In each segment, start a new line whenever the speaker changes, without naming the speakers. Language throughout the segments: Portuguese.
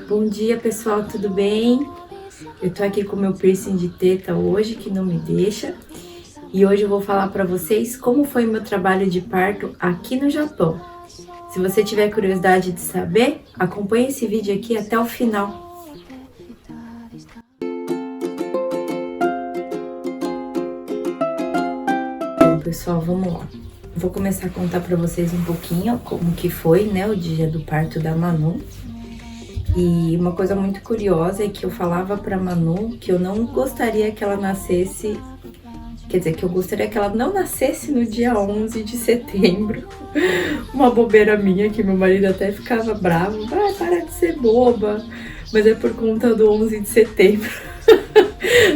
Bom dia, pessoal, tudo bem? Eu tô aqui com meu piercing de teta hoje, que não me deixa. E hoje eu vou falar pra vocês como foi meu trabalho de parto aqui no Japão. Se você tiver curiosidade de saber, acompanhe esse vídeo aqui até o final. Bom, pessoal, vamos lá. Vou começar a contar pra vocês um pouquinho como que foi, né, o dia do parto da Manu. E uma coisa muito curiosa é que eu falava pra Manu que eu não gostaria que ela nascesse, quer dizer, que eu gostaria que ela não nascesse no dia 11 de setembro. Uma bobeira minha, que meu marido até ficava bravo. Ah, para de ser boba. Mas é por conta do 11 de setembro.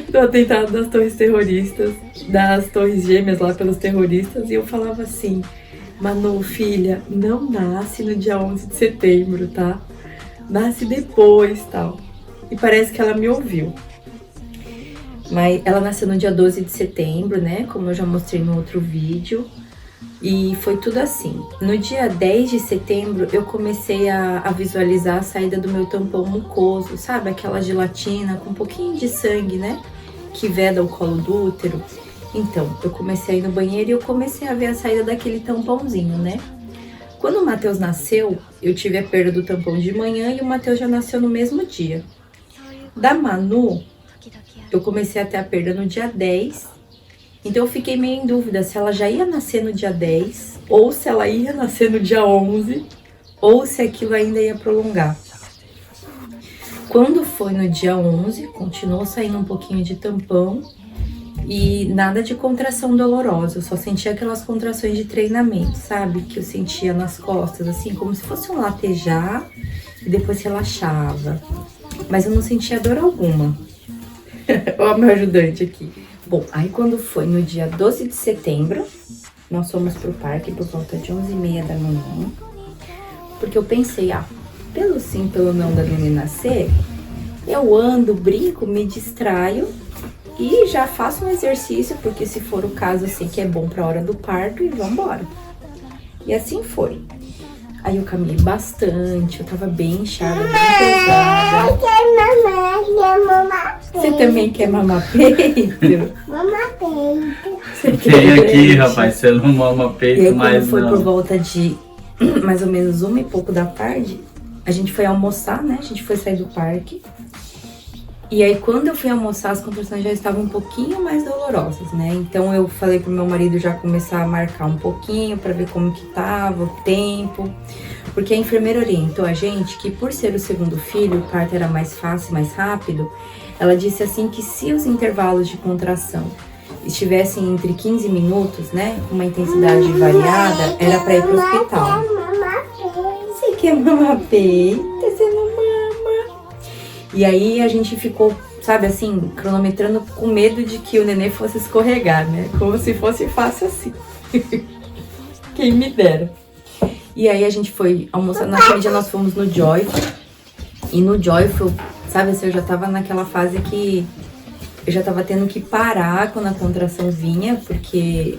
Do atentado das torres terroristas, das torres gêmeas lá pelos terroristas. E eu falava assim, Manu, filha, não nasce no dia 11 de setembro, tá? Nasce depois, tal. E parece que ela me ouviu. Mas ela nasceu no dia 12 de setembro, né? Como eu já mostrei no outro vídeo. E foi tudo assim. No dia 10 de setembro, eu comecei a visualizar a saída do meu tampão mucoso, sabe? Aquela gelatina com um pouquinho de sangue, né? Que veda o colo do útero. Então, eu comecei a ir no banheiro e eu comecei a ver a saída daquele tampãozinho, né? Quando o Matheus nasceu, eu tive a perda do tampão de manhã e o Matheus já nasceu no mesmo dia. Da Manu, eu comecei a ter a perda no dia 10, então eu fiquei meio em dúvida se ela já ia nascer no dia 10, ou se ela ia nascer no dia 11, ou se aquilo ainda ia prolongar. Quando foi no dia 11, continuou saindo um pouquinho de tampão e nada de contração dolorosa, eu só sentia aquelas contrações de treinamento, sabe? Que eu sentia nas costas, assim, como se fosse um latejar e depois relaxava. Mas eu não sentia dor alguma. Olha o meu ajudante aqui. Bom, aí quando foi no dia 12 de setembro, nós fomos pro parque por volta de 11h30 da manhã. Porque eu pensei, pelo sim, pelo não da neném nascer, eu ando, brinco, me distraio e já faço um exercício, porque se for o caso, eu sei que é bom pra hora do parto e vambora. E assim foi. Aí eu caminhei bastante, eu tava bem inchada, bem pesada. Você também quer mamar peito?
Mamar peito.
Você
Tem aqui,
leite?
rapaz, você não mama peito,
E aí,
mas
quando foi
não.
por volta de mais ou menos 1h pouco da tarde, a gente foi almoçar, né? A gente foi sair do parque. E aí, quando eu fui almoçar, as contrações já estavam um pouquinho mais dolorosas, né? Então, eu falei pro meu marido já começar a marcar um pouquinho pra ver como que tava, o tempo. Porque a enfermeira orientou a gente que, por ser o segundo filho, o parto era mais fácil, mais rápido. Ela disse assim que se os intervalos de contração estivessem entre 15 minutos, né? Com uma intensidade variada, era pra ir pro hospital. Você quer mamar peito? Você não mama. E aí a gente ficou, sabe assim, cronometrando com medo de que o nenê fosse escorregar, né? Como se fosse fácil assim. Quem me dera. E aí a gente foi almoçar, naquele dia nós fomos no Joyful. E no Joyful, sabe assim, eu já tava naquela fase que eu já tava tendo que parar quando a contração vinha, porque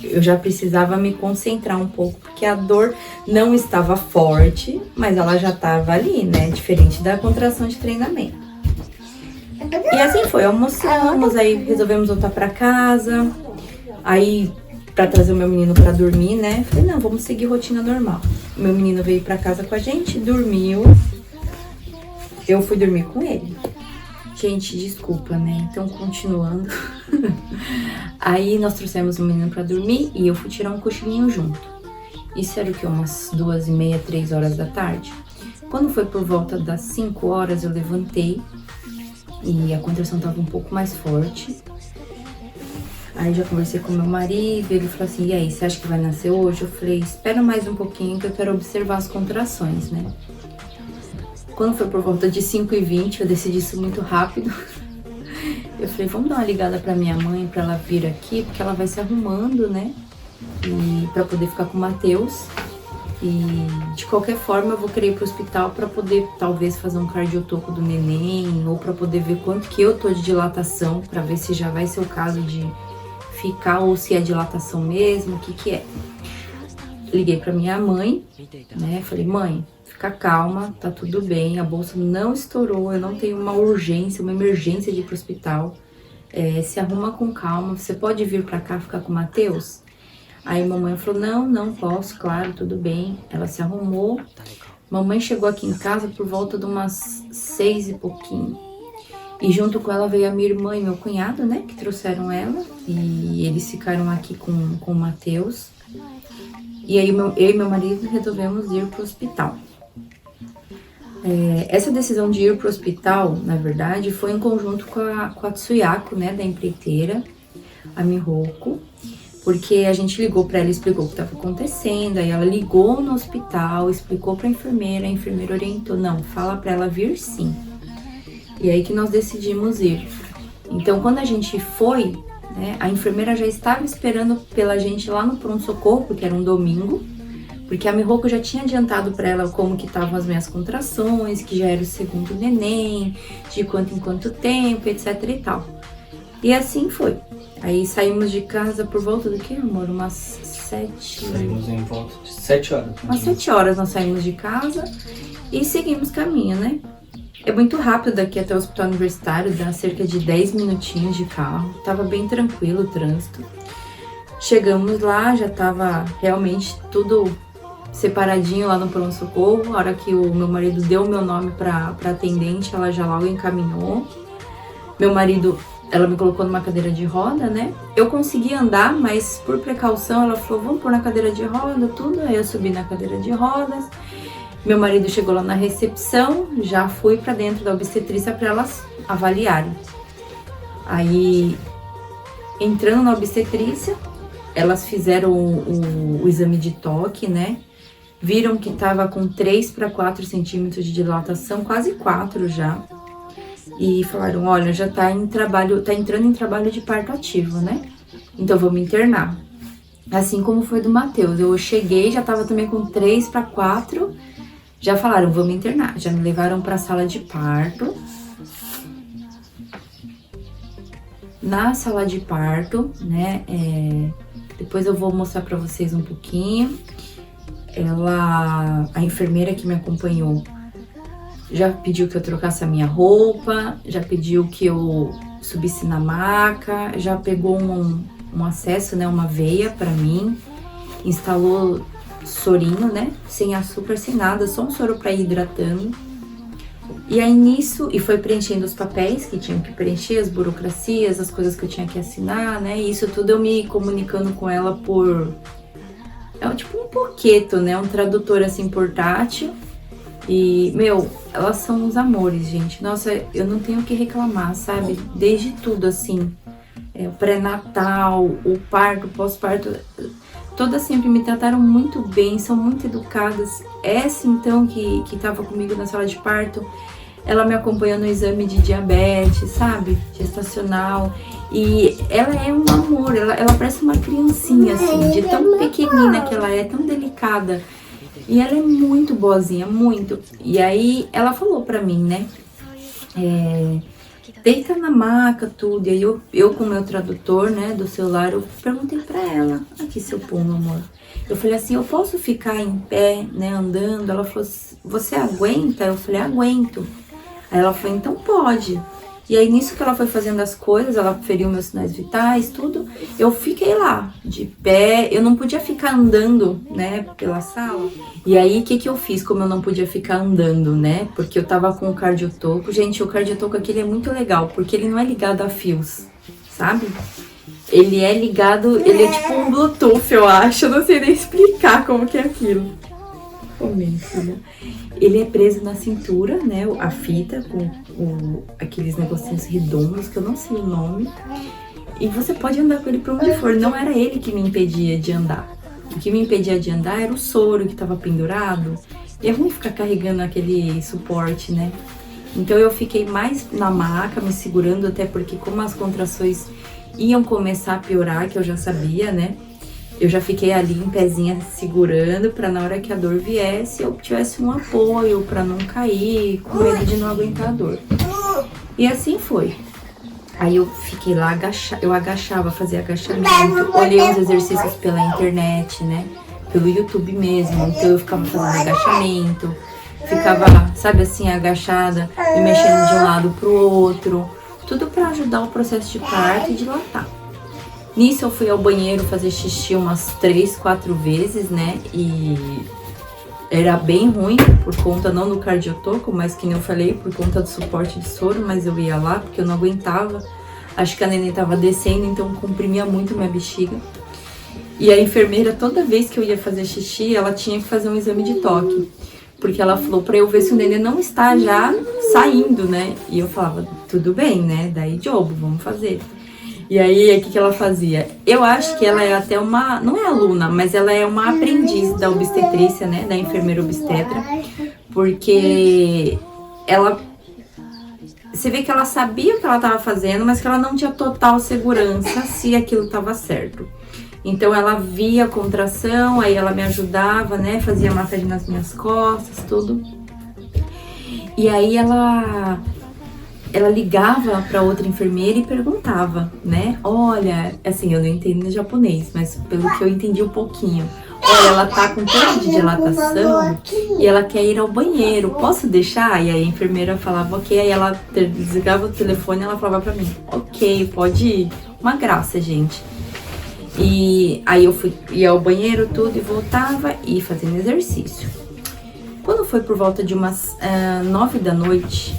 eu já precisava me concentrar um pouco, porque a dor não estava forte, mas ela já estava ali, né? Diferente da contração de treinamento. E assim foi, almoçamos, aí resolvemos voltar pra casa, aí pra trazer o meu menino pra dormir, né? Falei, não, vamos seguir rotina normal. O meu menino veio pra casa com a gente, dormiu, eu fui dormir com ele. Gente, desculpa, né? Então, continuando. Aí, nós trouxemos o menino pra dormir e eu fui tirar um cochilinho junto. Isso era o quê? Umas 2h30, 3 horas da tarde. Quando foi por volta das 5 horas, eu levantei e a contração tava um pouco mais forte. Aí, já conversei com meu marido, ele falou assim, e aí, você acha que vai nascer hoje? Eu falei, espera mais um pouquinho que eu quero observar as contrações, né? Quando foi por volta de 5h20, eu decidi isso muito rápido. Eu falei, vamos dar uma ligada pra minha mãe, pra ela vir aqui, porque ela vai se arrumando, né? E pra poder ficar com o Matheus. E de qualquer forma eu vou querer ir pro hospital pra poder talvez fazer um cardiotoco do neném, ou pra poder ver quanto que eu tô de dilatação, pra ver se já vai ser o caso de ficar ou se é dilatação mesmo, o que que é. Liguei pra minha mãe, né? Falei, mãe, fica calma, tá tudo bem, a bolsa não estourou, eu não tenho uma urgência, uma emergência de ir pro hospital. Se arruma com calma, você pode vir pra cá ficar com o Matheus? Aí mamãe falou, não posso, claro, tudo bem. Ela se arrumou. Mamãe chegou aqui em casa por volta de umas 6 e pouquinho. E junto com ela veio a minha irmã e meu cunhado, né, que trouxeram ela. E eles ficaram aqui com o Matheus. E aí eu e meu marido resolvemos ir pro hospital. Essa decisão de ir pro hospital, na verdade, foi em conjunto com a Tsuyako, né, da empreiteira, a Mihoko. Porque a gente ligou pra ela e explicou o que estava acontecendo. Aí ela ligou no hospital, explicou pra enfermeira. A enfermeira orientou, não, fala pra ela vir sim. E aí que nós decidimos ir. Então, quando a gente foi, né, a enfermeira já estava esperando pela gente lá no pronto-socorro, porque era um domingo. Porque a Mihoko já tinha adiantado pra ela como que estavam as minhas contrações, que já era o segundo neném, de quanto em quanto tempo, etc e tal. E assim foi. Aí saímos de casa por volta do que, amor? Umas 7...
Saímos em volta de 7 horas.
Umas 7 horas nós saímos de casa e seguimos caminho, né? É muito rápido daqui até o hospital universitário, dá cerca de 10 minutinhos de carro. Tava bem tranquilo o trânsito. Chegamos lá, já tava realmente tudo separadinho lá no pronto-socorro. A hora que o meu marido deu o meu nome pra atendente, ela já logo encaminhou. Meu marido... Ela me colocou numa cadeira de roda, né? Eu consegui andar, mas por precaução ela falou, vamos pôr na cadeira de roda, tudo. Aí eu subi na cadeira de rodas. Meu marido chegou lá na recepção, já fui pra dentro da obstetrícia para elas avaliarem. Aí, entrando na obstetrícia, elas fizeram o exame de toque, né? Viram que tava com 3 para 4 centímetros de dilatação, quase 4 já. E falaram, olha, já tá entrando em trabalho de parto ativo, né? Então vamos internar. Assim como foi do Matheus. Eu cheguei, já tava também com 3 para 4. Já falaram, vamos internar. Já me levaram pra sala de parto. Na sala de parto, né? Depois eu vou mostrar pra vocês um pouquinho. A enfermeira que me acompanhou já pediu que eu trocasse a minha roupa, já pediu que eu subisse na maca, já pegou um acesso, né, uma veia pra mim, instalou sorinho, né, sem açúcar, sem nada, só um soro pra ir hidratando. E aí nisso, e foi preenchendo os papéis que tinham que preencher, as burocracias, as coisas que eu tinha que assinar, né, e isso tudo eu me comunicando com ela por... tipo um poqueto, né, um tradutor assim portátil. E, elas são uns amores, gente. Nossa, eu não tenho o que reclamar, sabe? Desde tudo, assim. O pré-natal, o parto, o pós-parto. Todas sempre me trataram muito bem, são muito educadas. Essa, então, que tava comigo na sala de parto, ela me acompanhou no exame de diabetes, sabe? Gestacional. E ela é um amor, ela parece uma criancinha, assim, de tão pequenina que ela é, tão delicada. E ela é muito boazinha, muito. E aí ela falou pra mim, né? Deita na maca, tudo. E aí eu com o meu tradutor, né, do celular, eu perguntei pra ela. Aqui seu pulo, amor. Eu falei assim, eu posso ficar em pé, né, andando? Ela falou, você aguenta? Eu falei, aguento. Aí ela falou, então pode. E aí, nisso que ela foi fazendo as coisas, ela feriu meus sinais vitais, tudo, eu fiquei lá, de pé, eu não podia ficar andando, né, pela sala. E aí, o que eu fiz, como eu não podia ficar andando, né, porque eu tava com o cardiotoco. Gente, o cardiotoco aqui, ele é muito legal, porque ele não é ligado a fios, sabe? Ele é ligado, ele é tipo um Bluetooth, eu acho, eu não sei nem explicar como que é aquilo. Filha. Ele é preso na cintura, né, a fita com aqueles negocinhos redondos, que eu não sei o nome. E você pode andar com ele pra onde for, não era ele que me impedia de andar. O que me impedia de andar era o soro que tava pendurado. E é ruim ficar carregando aquele suporte, né. Então eu fiquei mais na maca, me segurando, até porque como as contrações iam começar a piorar, que eu já sabia, né. Eu já fiquei ali em pezinha segurando pra na hora que a dor viesse eu tivesse um apoio pra não cair, com medo de não aguentar a dor. E assim foi. Aí eu fiquei lá, eu agachava, fazia agachamento, olhei os exercícios pela internet, né? Pelo YouTube mesmo, então eu ficava fazendo agachamento. ficava, sabe assim, agachada e mexendo de um lado pro outro. Tudo pra ajudar o processo de parto e dilatar. Nisso eu fui ao banheiro fazer xixi umas 3, 4 vezes, né? E era bem ruim, por conta não do cardiotoco, mas que nem eu falei, por conta do suporte de soro, mas eu ia lá porque eu não aguentava. Acho que a neném tava descendo, então comprimia muito minha bexiga. E a enfermeira, toda vez que eu ia fazer xixi, ela tinha que fazer um exame de toque. Porque ela falou pra eu ver se o neném não está já saindo, né? E eu falava, tudo bem, né? Daí, Jobo, vamos fazer. E aí, o que ela fazia? Eu acho que ela é até uma... Não é aluna, mas ela é uma aprendiz da obstetrícia, né? Da enfermeira obstetra. Porque ela... Você vê que ela sabia o que ela estava fazendo, mas que ela não tinha total segurança se aquilo estava certo. Então, ela via a contração, aí ela me ajudava, né? Fazia massagem nas minhas costas, tudo. E aí, ela ligava para outra enfermeira e perguntava, né? Olha, assim, eu não entendo japonês, mas pelo que eu entendi um pouquinho. Olha, ela tá com tanto de dilatação e ela quer ir ao banheiro, posso deixar? E aí a enfermeira falava, ok. Aí ela desligava o telefone e ela falava pra mim, ok, pode ir. Uma graça, gente. E aí eu ia ao banheiro, tudo, e voltava e fazendo exercício. Quando foi por volta de umas 9 da noite...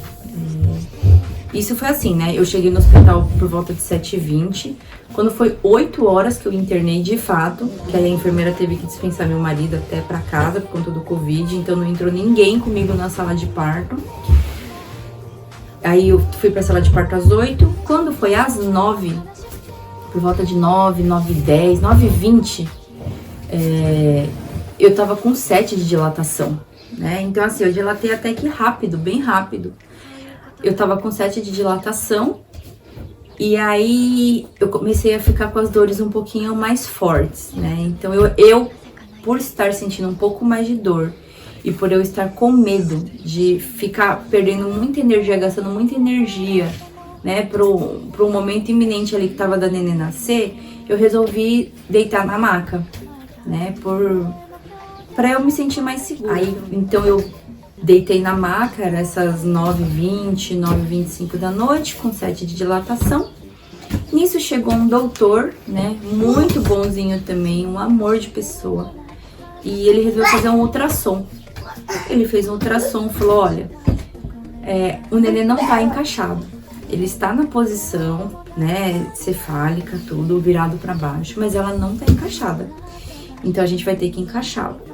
Isso foi assim, né? Eu cheguei no hospital por volta de 7h20. Quando foi 8 horas que eu internei de fato, que aí a enfermeira teve que dispensar meu marido até pra casa por conta do Covid. Então não entrou ninguém comigo na sala de parto. Aí eu fui pra sala de parto às 8. Quando foi às 9, por volta de 9, 9h10, 9h20, eu tava com 7 de dilatação, né? Então assim, eu dilatei até que rápido, bem rápido. Eu tava com 7 de dilatação e aí eu comecei a ficar com as dores um pouquinho mais fortes, né? Então eu por estar sentindo um pouco mais de dor e por eu estar com medo de ficar perdendo muita energia, gastando muita energia, né? Pro momento iminente ali que tava da neném nascer, eu resolvi deitar na maca, né? Pra eu me sentir mais segura. Aí, então eu deitei na maca, era essas 9h20, 9h25 da noite, com 7 de dilatação. Nisso chegou um doutor, né, muito bonzinho também, um amor de pessoa. E ele resolveu fazer um ultrassom. Ele fez um ultrassom, falou, olha, o neném não tá encaixado. Ele está na posição, né, cefálica, tudo, virado para baixo, mas ela não tá encaixada. Então a gente vai ter que encaixá-lo.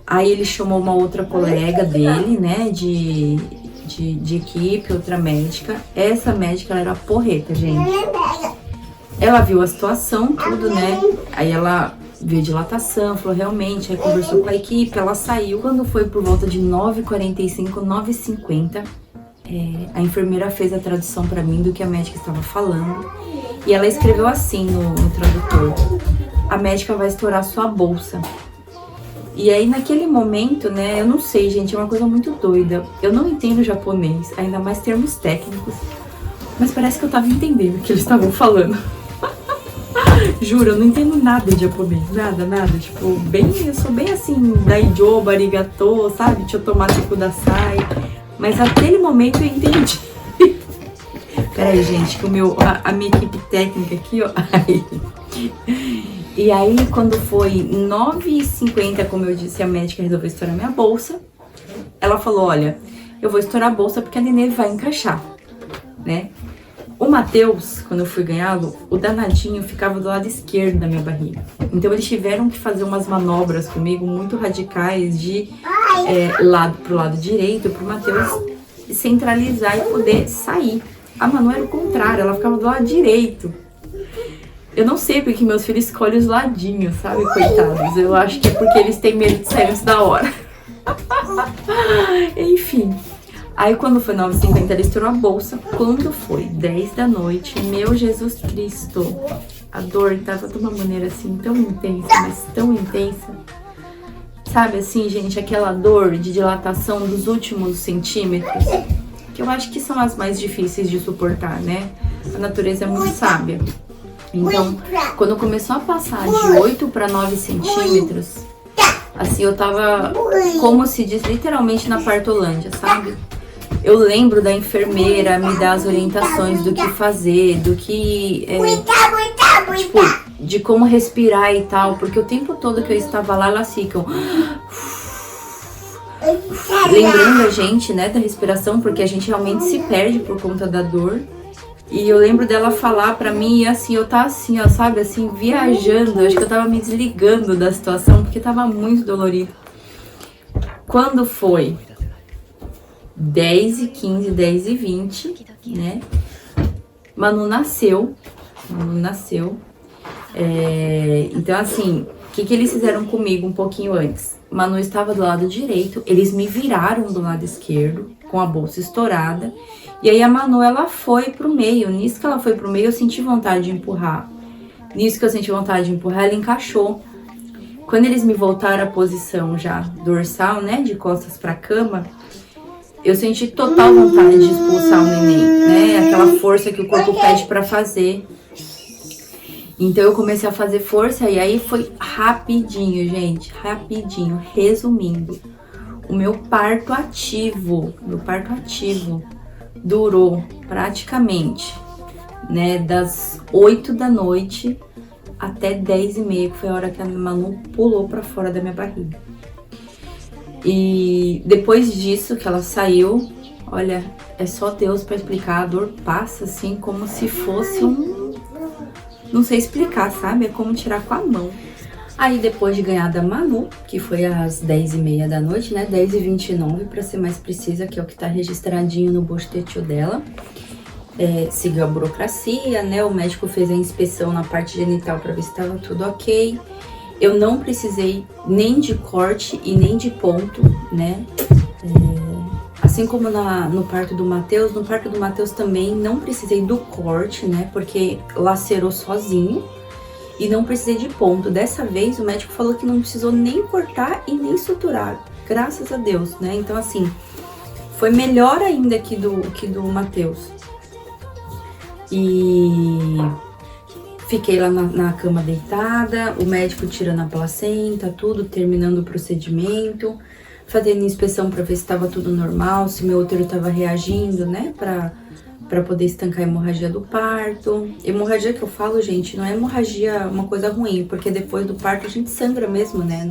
Aí ele chamou uma outra colega dele, né, de equipe, outra médica. Essa médica, ela era porreta, gente. Ela viu a situação, tudo, né, aí ela viu dilatação, falou realmente, aí conversou com a equipe, ela saiu. Quando foi por volta de 9h45, 9h50, a enfermeira fez a tradução pra mim do que a médica estava falando. E ela escreveu assim no tradutor, a médica vai estourar sua bolsa. E aí, naquele momento, né, eu não sei, gente, é uma coisa muito doida. Eu não entendo japonês, ainda mais termos técnicos, mas parece que eu tava entendendo o que eles estavam falando. Juro, eu não entendo nada de japonês, nada. Tipo, eu sou bem assim, daijobu, arigato, sabe? Chotomate kudasai. Mas naquele momento eu entendi. Peraí, gente, que a minha equipe técnica aqui, ó. E aí, quando foi 9h50, como eu disse, a médica resolveu estourar minha bolsa. Ela falou, olha, eu vou estourar a bolsa porque a nenê vai encaixar, né? O Matheus, quando eu fui ganhá-lo, o danadinho ficava do lado esquerdo da minha barriga. Então, eles tiveram que fazer umas manobras comigo muito radicais de pro lado direito, pro Matheus centralizar e poder sair. A Manu era o contrário, ela ficava do lado direito. Eu não sei porque meus filhos escolhem os ladinhos, sabe, coitados. Eu acho que é porque eles têm medo de sair antes da hora. Enfim. Aí quando foi 9h50, ela estourou a bolsa. Quando foi 10 da noite, meu Jesus Cristo, a dor tava de uma maneira assim tão intensa, mas tão intensa. Sabe assim, gente, aquela dor de dilatação dos últimos centímetros, que eu acho que são as mais difíceis de suportar, né? A natureza é muito sábia. Então, quando começou a passar de 8 para 9 centímetros, Assim, eu tava, como se diz, literalmente na Partolândia, sabe? Eu lembro da enfermeira me dar as orientações do que fazer, do que... tipo, de como respirar e tal. Porque o tempo todo que eu estava lá, elas ficam... lembrando a gente, né, da respiração, porque a gente realmente se perde por conta da dor. E eu lembro dela falar pra mim, e assim, eu tava assim, ó, sabe, assim, viajando. Acho que eu tava me desligando da situação, porque tava muito dolorido. Quando foi 10h15, 10h20, né, Manu nasceu. Então, assim, o que eles fizeram comigo um pouquinho antes? Manu estava do lado direito, eles me viraram do lado esquerdo, com a bolsa estourada. E aí a Manu, ela foi pro meio. Nisso que ela foi pro meio, eu senti vontade de empurrar. Nisso que eu senti vontade de empurrar, ela encaixou. Quando eles me voltaram à posição já dorsal, né, de costas pra cama, eu senti total vontade de expulsar o neném, né? Aquela força que o corpo pede pra fazer. Então eu comecei a fazer força e aí foi rapidinho, gente, rapidinho. Resumindo, o meu parto ativo durou praticamente, né, das 8 da noite até 10h30, que foi a hora que a Manu pulou pra fora da minha barriga. E depois disso que ela saiu, olha, é só Deus pra explicar, a dor passa assim como se fosse não sei explicar, sabe? É como tirar com a mão. Aí depois de ganhar da Manu, que foi às 10h30 da noite, né? 10h29 pra ser mais precisa, que é o que tá registradinho no bostetil dela. Seguiu a burocracia, né? O médico fez a inspeção na parte genital pra ver se tava tudo ok. Eu não precisei nem de corte e nem de ponto, né? Assim como no parto do Matheus também não precisei do corte, né? Porque lacerou sozinho. E não precisei de ponto. Dessa vez o médico falou que não precisou nem cortar e nem suturar. Graças a Deus, né? Então assim, foi melhor ainda que do Matheus. E fiquei lá na cama deitada, o médico tirando a placenta, tudo, terminando o procedimento, fazendo inspeção pra ver se tava tudo normal, se meu útero tava reagindo, né? Pra poder estancar a hemorragia do parto. Hemorragia que eu falo, gente, não é hemorragia uma coisa ruim, porque depois do parto a gente sangra mesmo, né?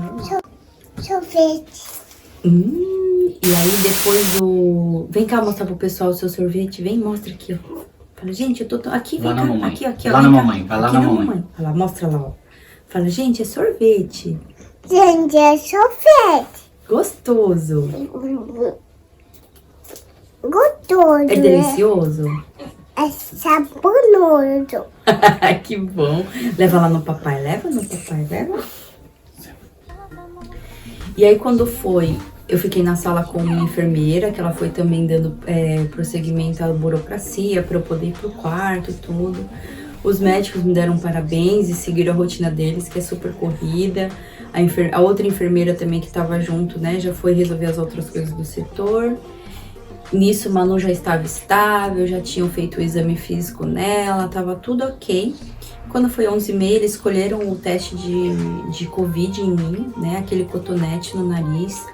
Sorvete.
E aí depois do... Vem cá mostrar pro pessoal o seu sorvete. Vem, mostra aqui, ó. Fala, gente, eu tô... Aqui, vem cá.
Mamãe.
Aqui, ó.
Lá na mamãe. Vai lá na mamãe.
Olha lá, mostra lá, ó. Fala, gente, é sorvete.
Gente, é sorvete.
Gostoso.
Gostoso.
É delicioso?
É saboroso.
Que bom. Leva lá no papai, leva. E aí quando foi, eu fiquei na sala com uma enfermeira, que ela foi também dando prosseguimento à burocracia para eu poder ir pro quarto e tudo. Os médicos me deram parabéns e seguiram a rotina deles, que é super corrida. A outra enfermeira também que estava junto, né, já foi resolver as outras coisas do setor. Nisso, Manu já estava estável, já tinham feito o exame físico nela, tava tudo ok. Quando foi 11h30, eles escolheram o teste de Covid em mim, né? Aquele cotonete no nariz.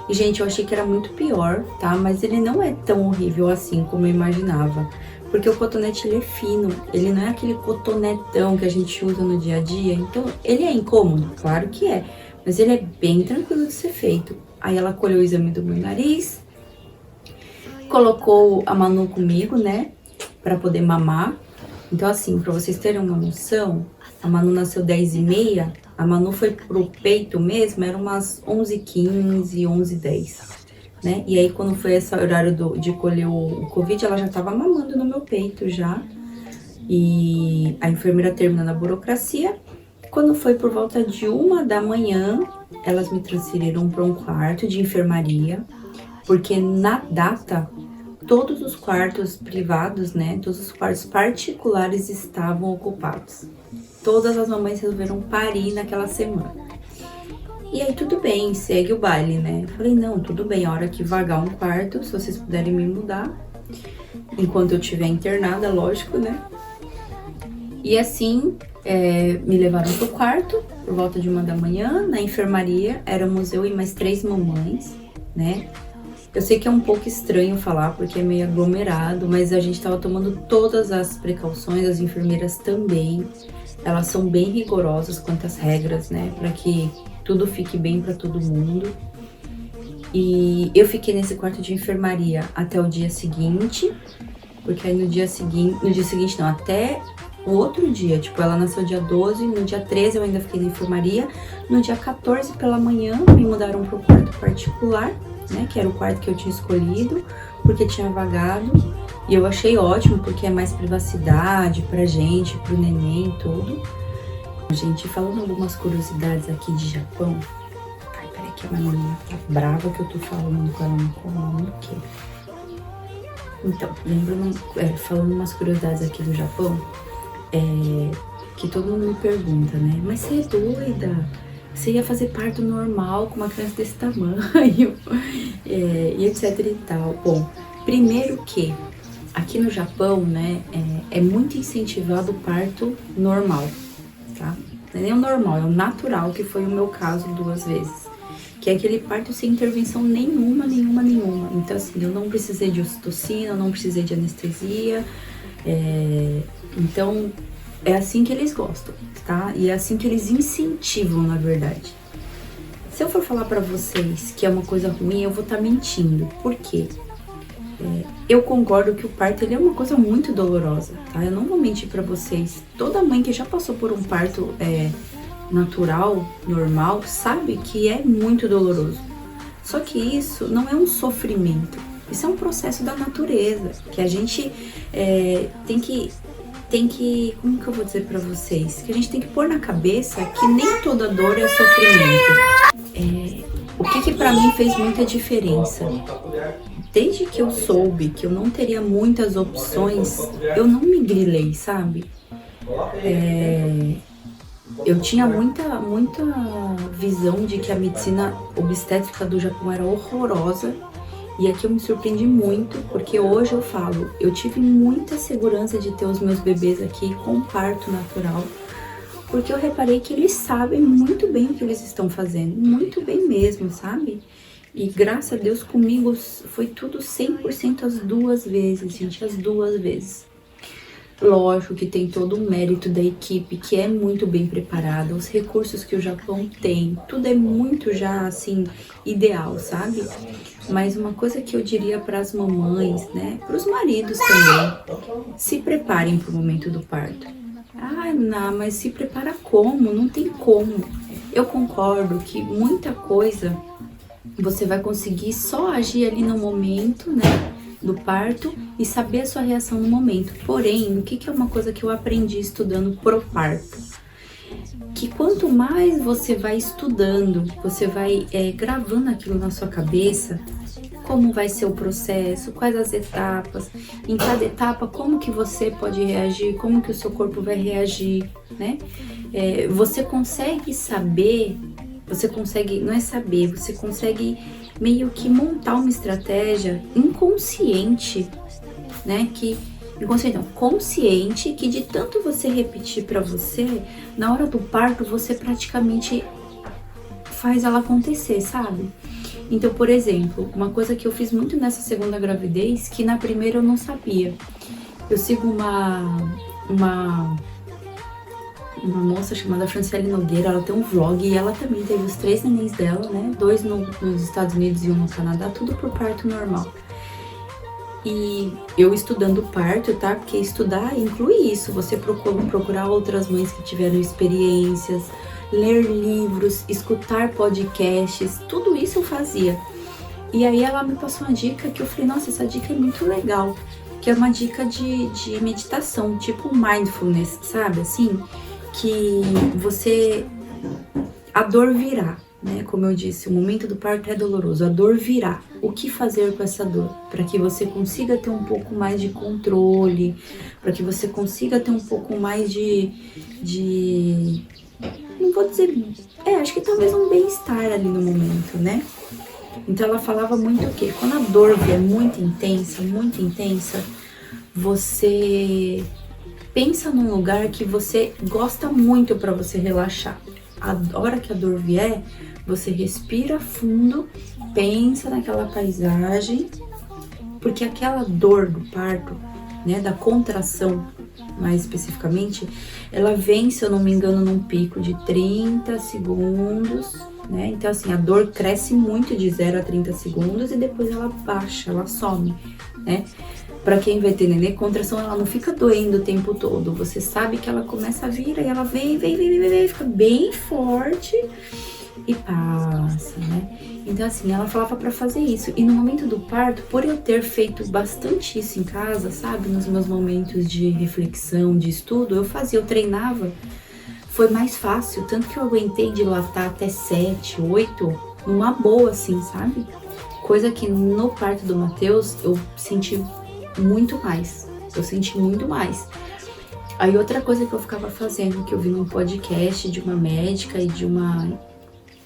E, gente, eu achei que era muito pior, tá? Mas ele não é tão horrível assim como eu imaginava. Porque o cotonete, ele é fino. Ele não é aquele cotonetão que a gente usa no dia a dia. Então, ele é incômodo? Claro que é. Mas ele é bem tranquilo de ser feito. Aí ela colheu o exame do meu nariz. Colocou a Manu comigo, né? Pra poder mamar. Então, assim, pra vocês terem uma noção, a Manu nasceu 10h30, a Manu foi pro peito mesmo, era umas 11h15, 11h10, né? E aí, quando foi esse horário de colher o Covid, ela já tava mamando no meu peito já. E a enfermeira terminando a burocracia. Quando foi por volta de 1 da manhã, elas me transferiram para um quarto de enfermaria, porque na data... todos os quartos privados, né, todos os quartos particulares estavam ocupados. Todas as mamães resolveram parir naquela semana. E aí tudo bem, segue o baile, né? Eu falei, não, tudo bem, a hora que vagar um quarto, se vocês puderem me mudar, enquanto eu estiver internada, lógico, né? E assim, Me levaram pro quarto, por volta de 1 da manhã, na enfermaria, éramos eu e mais 3 mamães, né? Eu sei que é um pouco estranho falar, porque é meio aglomerado, mas a gente tava tomando todas as precauções, as enfermeiras também. Elas são bem rigorosas quanto às regras, né? Para que tudo fique bem para todo mundo. E eu fiquei nesse quarto de enfermaria até o dia seguinte, porque aí no dia seguinte não, até o outro dia, tipo, ela nasceu dia 12, no dia 13 eu ainda fiquei na enfermaria, no dia 14 pela manhã me mudaram pro quarto particular, né, que era o quarto que eu tinha escolhido, porque tinha vagado, e eu achei ótimo, porque é mais privacidade pra gente, pro neném e tudo. Gente, falando algumas curiosidades aqui de Japão, ai, peraí que a minha menina tá brava que eu tô falando com ela no comando aqui. Então, lembrando, falando umas curiosidades aqui do Japão, que todo mundo me pergunta, né? Mas você é doida? Você ia fazer parto normal com uma criança desse tamanho? E etc e tal. Bom, primeiro que aqui no Japão, né, é muito incentivado o parto normal, tá? Não é nem o normal, é o natural, que foi o meu caso 2 vezes. Que é aquele parto sem intervenção nenhuma. Então, assim, eu não precisei de ocitocina, eu não precisei de anestesia. Então, é assim que eles gostam, tá? E é assim que eles incentivam, na verdade. Se eu for falar pra vocês que é uma coisa ruim, eu vou estar mentindo. Por quê? Eu concordo que o parto ele é uma coisa muito dolorosa, tá? Eu não vou mentir pra vocês. Toda mãe que já passou por um parto natural, normal, sabe que é muito doloroso. Só que isso não é um sofrimento. Isso é um processo da natureza, que a gente tem que, como que eu vou dizer pra vocês? Que a gente tem que pôr na cabeça que nem toda dor é sofrimento. O que pra mim fez muita diferença? Desde que eu soube que eu não teria muitas opções, eu não me grilei, sabe? Eu tinha muita visão de que a medicina obstétrica do Japão era horrorosa. E aqui eu me surpreendi muito, porque hoje eu falo, eu tive muita segurança de ter os meus bebês aqui com parto natural, porque eu reparei que eles sabem muito bem o que eles estão fazendo, muito bem mesmo, sabe? E graças a Deus comigo foi tudo 100% as 2 vezes, gente, as 2 vezes. Lógico que tem todo o mérito da equipe, que é muito bem preparada, os recursos que o Japão tem, tudo é muito já, assim, ideal, sabe? Mas uma coisa que eu diria para as mamães, né, para os maridos também, se preparem para o momento do parto. Ah, não, mas se prepara como? Não tem como. Eu concordo que muita coisa você vai conseguir só agir ali no momento, né, do parto e saber a sua reação no momento. Porém, o que é uma coisa que eu aprendi estudando pro parto? Que quanto mais você vai estudando, você vai gravando aquilo na sua cabeça, como vai ser o processo, quais as etapas, em cada etapa, como que você pode reagir, como que o seu corpo vai reagir, né? Você consegue saber, não é saber, você consegue meio que montar uma estratégia inconsciente, né? Consciente, que de tanto você repetir pra você, na hora do parto, você praticamente faz ela acontecer, sabe? Então, por exemplo, uma coisa que eu fiz muito nessa segunda gravidez, que na primeira eu não sabia. Eu sigo uma moça chamada Franciele Nogueira, ela tem um vlog e ela também teve os 3 nenéns dela, né? 2 nos Estados Unidos e 1 no Canadá, tudo por parto normal. E eu estudando parto, tá? Porque estudar inclui isso, você procurar outras mães que tiveram experiências, ler livros, escutar podcasts, tudo isso eu fazia. E aí ela me passou uma dica que eu falei, nossa, essa dica é muito legal, que é uma dica de meditação, tipo mindfulness, sabe? Assim, que a dor virá, né? Como eu disse, o momento do parto é doloroso, a dor virá. O que fazer com essa dor? Para que você consiga ter um pouco mais de controle, para que você consiga ter um pouco mais de não vou dizer, acho que talvez um bem-estar ali no momento, né? Então ela falava muito o quê? Quando a dor vier muito intensa, você pensa num lugar que você gosta muito para você relaxar. A hora que a dor vier, você respira fundo, pensa naquela paisagem, porque aquela dor do parto, né, da contração, mais especificamente, ela vem, se eu não me engano, num pico de 30 segundos, né? Então, assim, a dor cresce muito de 0 a 30 segundos e depois ela baixa, ela some, né? Pra quem vai ter nenê, contração, ela não fica doendo o tempo todo. Você sabe que ela começa a vir, aí ela vem, fica bem forte e passa, né? Então, assim, ela falava pra fazer isso. E no momento do parto, por eu ter feito bastante isso em casa, sabe? Nos meus momentos de reflexão, de estudo, eu treinava. Foi mais fácil, tanto que eu aguentei dilatar até 7, 8, numa boa, assim, sabe? Coisa que no parto do Matheus, eu senti muito mais. Eu senti muito mais. Aí outra coisa que eu ficava fazendo, que eu vi num podcast de uma médica e de uma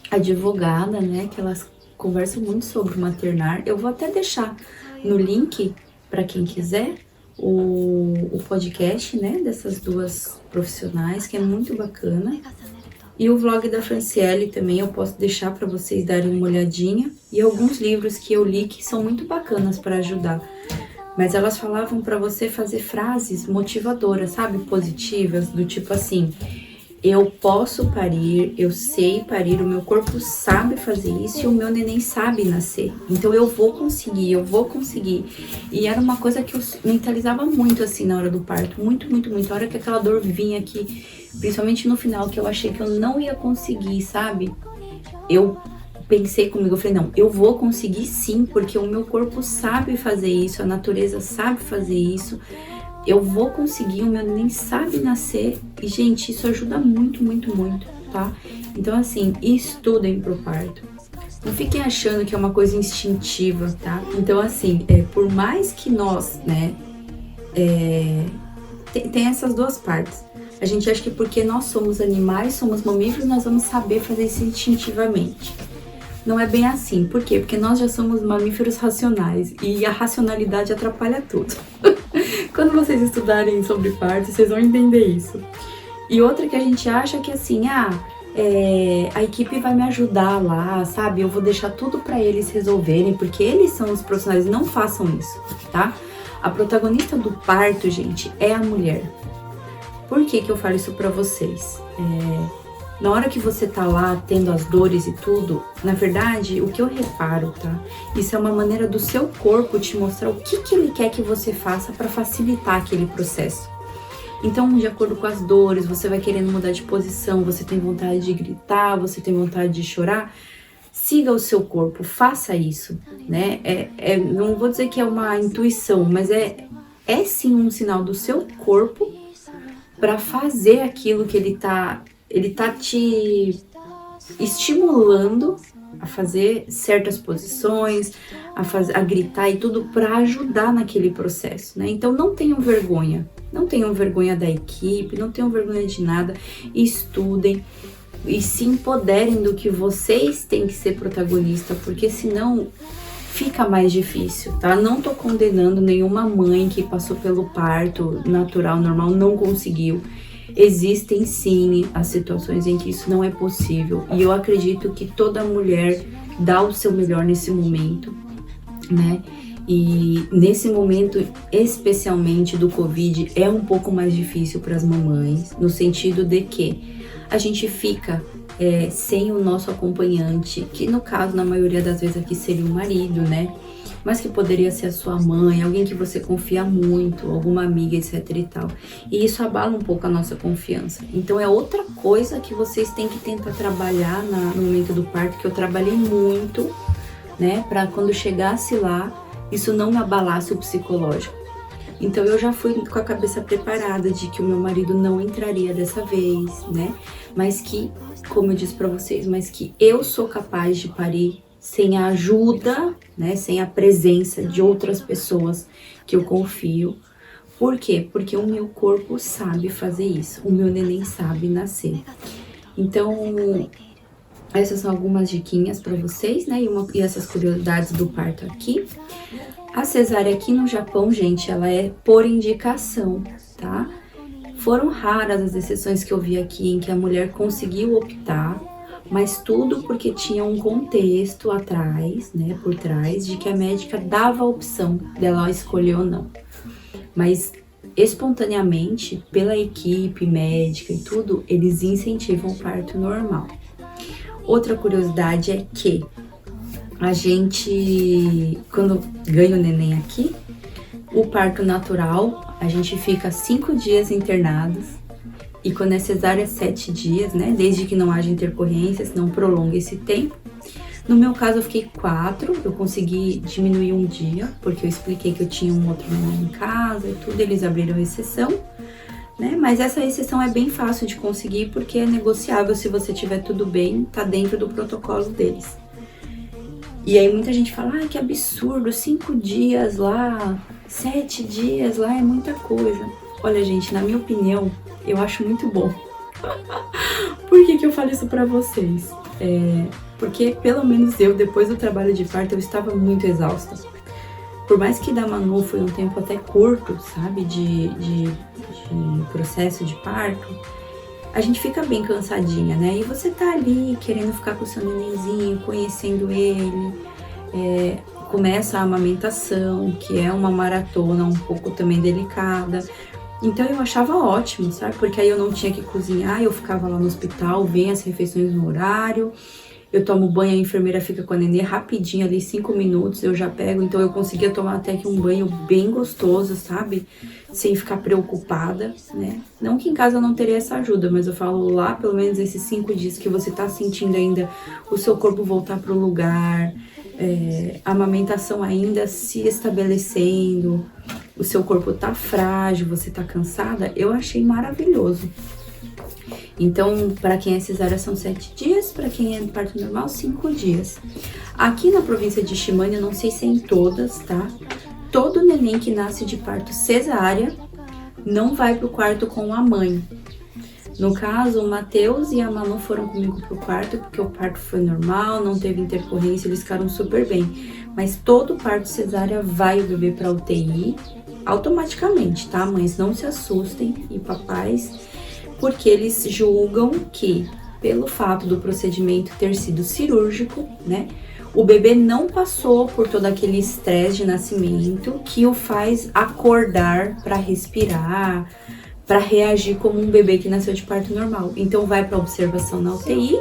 advogada, né, que elas conversam muito sobre maternar. Eu vou até deixar no link para quem quiser o podcast, né, dessas duas profissionais, que é muito bacana. E o vlog da Franciele também eu posso deixar para vocês darem uma olhadinha. E alguns livros que eu li que são muito bacanas para ajudar. Mas elas falavam para você fazer frases motivadoras, sabe, positivas, do tipo assim: eu posso parir, eu sei parir, o meu corpo sabe fazer isso e o meu neném sabe nascer. Então eu vou conseguir, eu vou conseguir. E era uma coisa que eu mentalizava muito assim na hora do parto, muito, muito, muito. A hora que aquela dor vinha aqui, principalmente no final, que eu achei que eu não ia conseguir, sabe? Eu pensei comigo, eu falei, não, eu vou conseguir sim, porque o meu corpo sabe fazer isso, a natureza sabe fazer isso. Eu vou conseguir, o meu neném sabe nascer. E, gente, isso ajuda muito, muito, muito, tá? Então, assim, estudem pro parto. Não fiquem achando que é uma coisa instintiva, tá? Então, assim, por mais que nós, né, tem essas duas partes. A gente acha que porque nós somos animais, somos mamíferos, nós vamos saber fazer isso instintivamente. Não é bem assim. Por quê? Porque nós já somos mamíferos racionais e a racionalidade atrapalha tudo. Quando vocês estudarem sobre parto, vocês vão entender isso. E outra que a gente acha que assim, a equipe vai me ajudar lá, sabe? Eu vou deixar tudo pra eles resolverem, porque eles são os profissionais. Não façam isso, tá? A protagonista do parto, gente, é a mulher. Por que que eu falo isso pra vocês? Na hora que você tá lá tendo as dores e tudo, na verdade, o que eu reparo, tá? Isso é uma maneira do seu corpo te mostrar o que ele quer que você faça para facilitar aquele processo. Então, de acordo com as dores, você vai querendo mudar de posição, você tem vontade de gritar, você tem vontade de chorar, siga o seu corpo, faça isso, né? Não vou dizer que é uma intuição, mas é sim um sinal do seu corpo para fazer aquilo que ele tá te estimulando a fazer certas posições, a gritar e tudo para ajudar naquele processo, né? Então não tenham vergonha da equipe, não tenham vergonha de nada, estudem e se empoderem do que vocês têm que ser protagonista, porque senão fica mais difícil, tá? Não tô condenando nenhuma mãe que passou pelo parto natural, normal, não conseguiu. Existem sim as situações em que isso não é possível e eu acredito que toda mulher dá o seu melhor nesse momento, né? E nesse momento, especialmente do Covid, é um pouco mais difícil para as mamães, no sentido de que a gente fica sem o nosso acompanhante, que no caso, na maioria das vezes aqui seria o marido, né? Mas que poderia ser a sua mãe, alguém que você confia muito, alguma amiga, etc e tal. E isso abala um pouco a nossa confiança. Então é outra coisa que vocês têm que tentar trabalhar no momento do parto, que eu trabalhei muito, né? Pra quando chegasse lá, isso não me abalasse o psicológico. Então eu já fui com a cabeça preparada de que o meu marido não entraria dessa vez, né? Mas que, como eu disse pra vocês, mas que eu sou capaz de parir sem a ajuda, né, sem a presença de outras pessoas que eu confio. Por quê? Porque o meu corpo sabe fazer isso, o meu neném sabe nascer. Então, essas são algumas diquinhas para vocês, né, e essas curiosidades do parto aqui. A cesárea aqui no Japão, gente, ela é por indicação, tá? Foram raras as exceções que eu vi aqui em que a mulher conseguiu optar, mas tudo porque tinha um contexto atrás, né, por trás, de que a médica dava a opção dela escolher ou não. Mas espontaneamente, pela equipe médica e tudo, eles incentivam o parto normal. Outra curiosidade é que a gente, quando ganha o neném aqui, o parto natural, a gente fica 5 dias internados. E quando é cesárea, 7 dias, né? Desde que não haja intercorrência, senão prolonga esse tempo. No meu caso, eu fiquei 4, eu consegui diminuir um dia, porque eu expliquei que eu tinha um outro neném em casa e tudo, eles abriram exceção, né? Mas essa exceção é bem fácil de conseguir, porque é negociável se você tiver tudo bem, tá dentro do protocolo deles. E aí muita gente fala, ai, que absurdo, 5 dias lá, 7 dias lá é muita coisa. Olha, gente, na minha opinião, eu acho muito bom. Por que eu falo isso pra vocês? Porque pelo menos eu, depois do trabalho de parto, eu estava muito exausta. Por mais que da Manu foi um tempo até curto, sabe, de processo de parto, a gente fica bem cansadinha, né? E você tá ali querendo ficar com o seu nenenzinho, conhecendo ele, começa a amamentação, que é uma maratona um pouco também delicada. Então eu achava ótimo, sabe? Porque aí eu não tinha que cozinhar, eu ficava lá no hospital, vem as refeições no horário, eu tomo banho, a enfermeira fica com a nenê rapidinho ali, 5 minutos, eu já pego. Então eu conseguia tomar até que um banho bem gostoso, sabe? Sem ficar preocupada, né? Não que em casa eu não teria essa ajuda, mas eu falo lá, pelo menos esses 5 dias que você tá sentindo ainda o seu corpo voltar pro lugar, a amamentação ainda se estabelecendo, o seu corpo tá frágil, você tá cansada, eu achei maravilhoso. Então, para quem é cesárea são 7 dias, para quem é parto normal, 5 dias. Aqui na província de Chimane, eu não sei se é em todas, tá? Todo neném que nasce de parto cesárea não vai pro quarto com a mãe. No caso, o Matheus e a Manu foram comigo pro quarto, porque o parto foi normal, não teve intercorrência, eles ficaram super bem. Mas todo parto cesárea vai o bebê pra UTI automaticamente, tá? Mães, não se assustem e papais, porque eles julgam que, pelo fato do procedimento ter sido cirúrgico, né? O bebê não passou por todo aquele estresse de nascimento que o faz acordar para respirar, para reagir como um bebê que nasceu de parto normal. Então vai para observação na UTI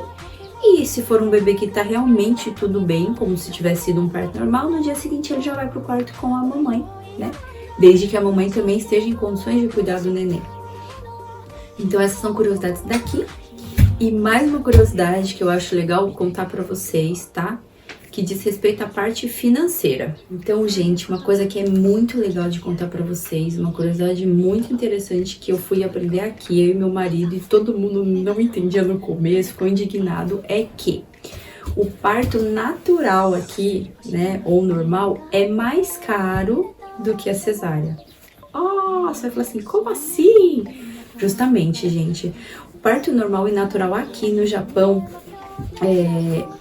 e se for um bebê que tá realmente tudo bem, como se tivesse sido um parto normal, no dia seguinte ele já vai pro quarto com a mamãe, né? Desde que a mamãe também esteja em condições de cuidar do neném. Então essas são curiosidades daqui. E mais uma curiosidade que eu acho legal contar pra vocês, tá? Que diz respeito à parte financeira. Então, gente, uma coisa que é muito legal de contar pra vocês, uma curiosidade muito interessante que eu fui aprender aqui, eu e meu marido, e todo mundo não entendia no começo, ficou indignado, é que o parto natural aqui, né, ou normal, é mais caro do que a cesárea. Você vai falar assim, como assim? Justamente, gente, o parto normal e natural aqui no Japão,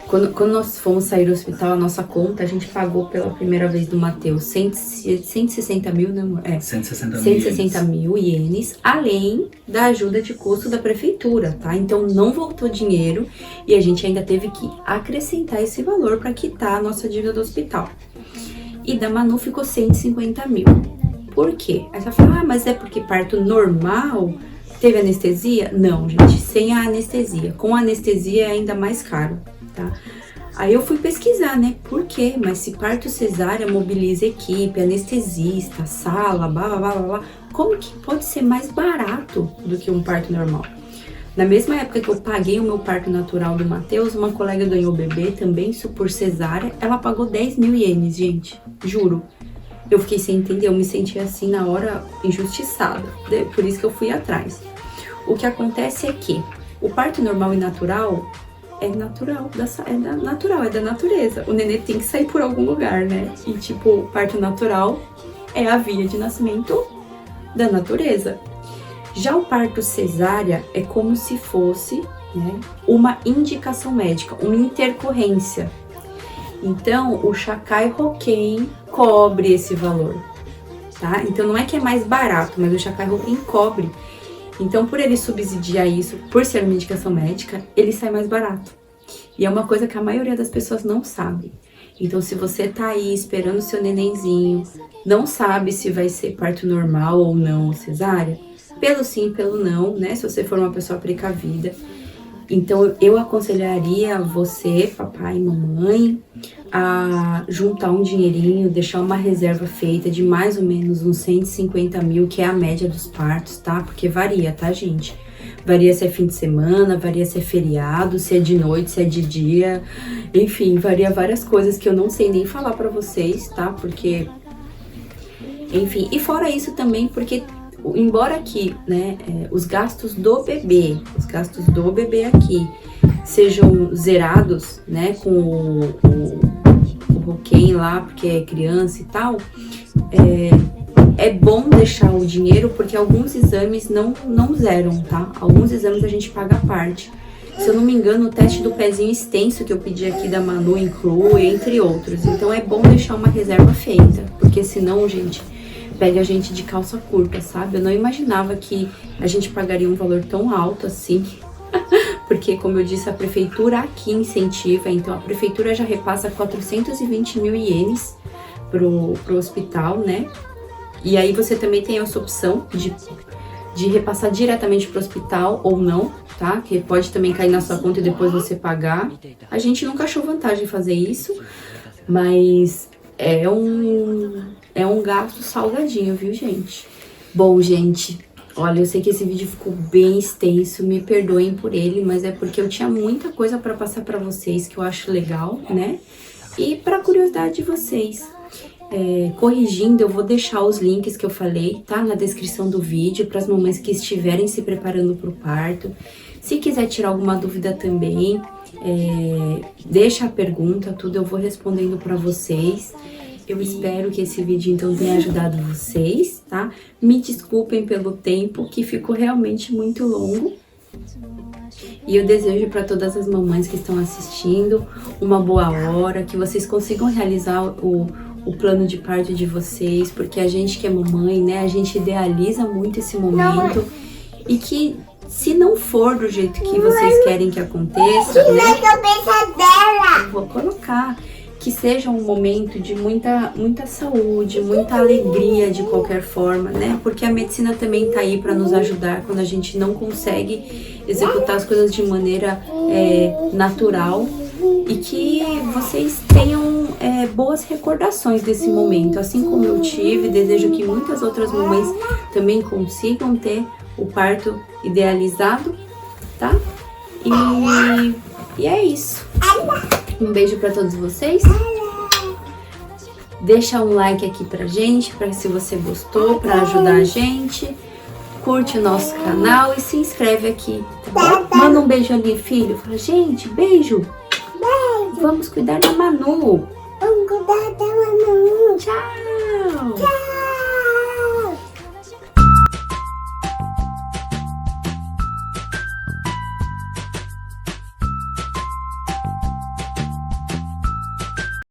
quando nós fomos sair do hospital, a nossa conta, a gente pagou pela primeira vez do Matheus 160 mil, né, amor? 160 mil ienes, além da ajuda de custo da prefeitura, tá? Então não voltou dinheiro e a gente ainda teve que acrescentar esse valor para quitar a nossa dívida do hospital. E da Manu ficou 150 mil. Por quê? Aí você fala, mas é porque parto normal teve anestesia? Não, gente, sem a anestesia. Com a anestesia é ainda mais caro, tá? Aí eu fui pesquisar, né? Por quê? Mas se parto cesárea mobiliza equipe, anestesista, sala, blá, blá, blá, blá, como que pode ser mais barato do que um parto normal? Na mesma época que eu paguei o meu parto natural do Matheus, uma colega ganhou o bebê também, isso por cesárea, ela pagou 10 mil ienes, gente, juro. Eu fiquei sem entender, eu me senti assim na hora injustiçada, né? Por isso que eu fui atrás. O que acontece é que o parto normal e natural é natural, é da natureza. O nenê tem que sair por algum lugar, né? E tipo, o parto natural é a via de nascimento da natureza. Já o parto cesárea é como se fosse, né, uma indicação médica, uma intercorrência. Então, o Shakai Hoken cobre esse valor, tá? Então, não é que é mais barato, mas o Shakai Hoken cobre. Então, por ele subsidiar isso, por ser medicação médica, ele sai mais barato. E é uma coisa que a maioria das pessoas não sabe. Então, se você tá aí esperando o seu nenenzinho, não sabe se vai ser parto normal ou não, ou cesárea, pelo sim, pelo não, né? Se você for uma pessoa precavida. Então, eu aconselharia você, papai e mamãe, a juntar um dinheirinho, deixar uma reserva feita de mais ou menos uns 150 mil, que é a média dos partos, tá? Porque varia, tá, gente? Varia se é fim de semana, varia se é feriado, se é de noite, se é de dia. Enfim, varia várias coisas que eu não sei nem falar pra vocês, tá? Porque... Enfim, e fora isso também, porque... Embora aqui, né, os gastos do bebê aqui sejam zerados, né, com o Roquem lá, porque é criança e tal, é bom deixar o dinheiro, porque alguns exames não zeram, tá? Alguns exames a gente paga a parte. Se eu não me engano, o teste do pezinho extenso que eu pedi aqui da Manu inclui, entre outros. Então é bom deixar uma reserva feita, porque senão, gente... pega a gente de calça curta, sabe? Eu não imaginava que a gente pagaria um valor tão alto assim, porque, como eu disse, a prefeitura aqui incentiva, então a prefeitura já repassa 420 mil ienes pro hospital, né? E aí você também tem essa opção de repassar diretamente pro hospital ou não, tá? Que pode também cair na sua conta e depois você pagar. A gente nunca achou vantagem fazer isso, mas é um gasto salgadinho, viu, gente? Bom, gente, olha, eu sei que esse vídeo ficou bem extenso, me perdoem por ele, mas é porque eu tinha muita coisa pra passar pra vocês que eu acho legal, né? E pra curiosidade de vocês. Corrigindo, eu vou deixar os links que eu falei, tá? Na descrição do vídeo, para as mamães que estiverem se preparando pro parto. Se quiser tirar alguma dúvida também, deixa a pergunta, tudo eu vou respondendo pra vocês. Eu espero que esse vídeo, então, tenha ajudado vocês, tá? Me desculpem pelo tempo, que ficou realmente muito longo. E eu desejo para todas as mamães que estão assistindo uma boa hora, que vocês consigam realizar o plano de parto de vocês, porque a gente que é mamãe, né, a gente idealiza muito esse momento. E que, se não for do jeito que vocês querem que aconteça, né, eu vou colocar... que seja um momento de muita saúde, muita alegria de qualquer forma, né? Porque a medicina também tá aí para nos ajudar quando a gente não consegue executar as coisas de maneira natural, e que vocês tenham boas recordações desse momento, assim como eu tive. Desejo que muitas outras mamães também consigam ter o parto idealizado, tá? E é isso. Um beijo pra todos vocês. Deixa um like aqui pra gente, se você gostou, pra ajudar a gente. Curte o nosso canal e se inscreve aqui, tá bom? Manda um beijo ali, filho. Fala, gente, beijo. Vamos cuidar da Manu.
Vamos cuidar da